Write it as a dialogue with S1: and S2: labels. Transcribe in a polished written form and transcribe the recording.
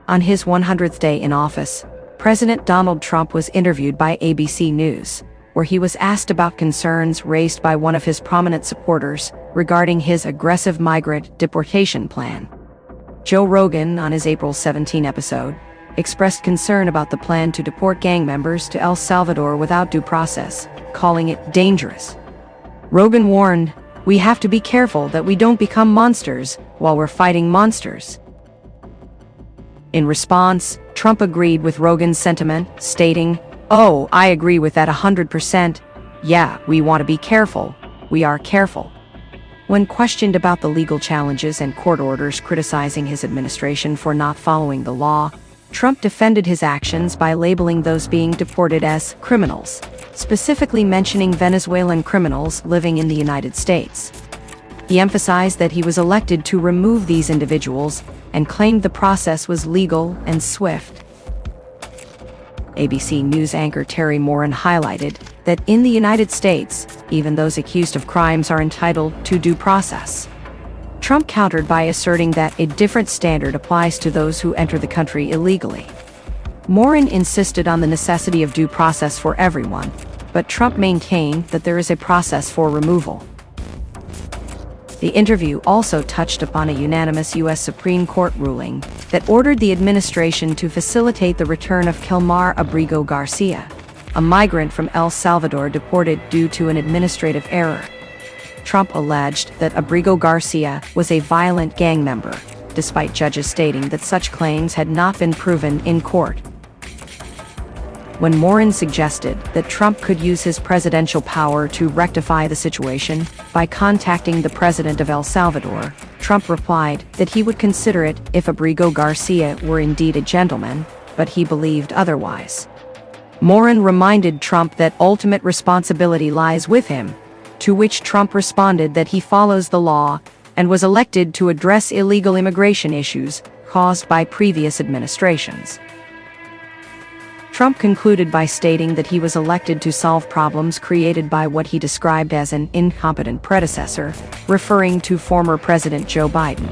S1: On his 100th day in office, President Donald Trump was interviewed by ABC News, where he was asked about concerns raised by one of his prominent supporters regarding his aggressive migrant deportation plan. Joe Rogan, on his April 17 episode, expressed concern about the plan to deport gang members to El Salvador without due process, calling it dangerous. Rogan warned, "We have to be careful that we don't become monsters while we're fighting monsters." In response, Trump agreed with Rogan's sentiment, stating, "Oh, I agree with that 100%. Yeah, we want to be careful. We are careful." When questioned about the legal challenges and court orders criticizing his administration for not following the law, Trump defended his actions by labeling those being deported as criminals, specifically mentioning Venezuelan criminals living in the United States. He emphasized that he was elected to remove these individuals and claimed the process was legal and swift. ABC News anchor Terry Moran highlighted that in the United States, even those accused of crimes are entitled to due process. Trump countered by asserting that a different standard applies to those who enter the country illegally. Moran insisted on the necessity of due process for everyone, but Trump maintained that there is a process for removal. The interview also touched upon a unanimous U.S. Supreme Court ruling that ordered the administration to facilitate the return of Kilmar Abrigo Garcia, a migrant from El Salvador deported due to an administrative error. Trump alleged that Abrigo Garcia was a violent gang member, despite judges stating that such claims had not been proven in court. When Moran suggested that Trump could use his presidential power to rectify the situation by contacting the president of El Salvador, Trump replied that he would consider it if Abrigo Garcia were indeed a gentleman, but he believed otherwise. Moran reminded Trump that ultimate responsibility lies with him, to which Trump responded that he follows the law and was elected to address illegal immigration issues caused by previous administrations. Trump concluded by stating that he was elected to solve problems created by what he described as an incompetent predecessor, referring to former President Joe Biden.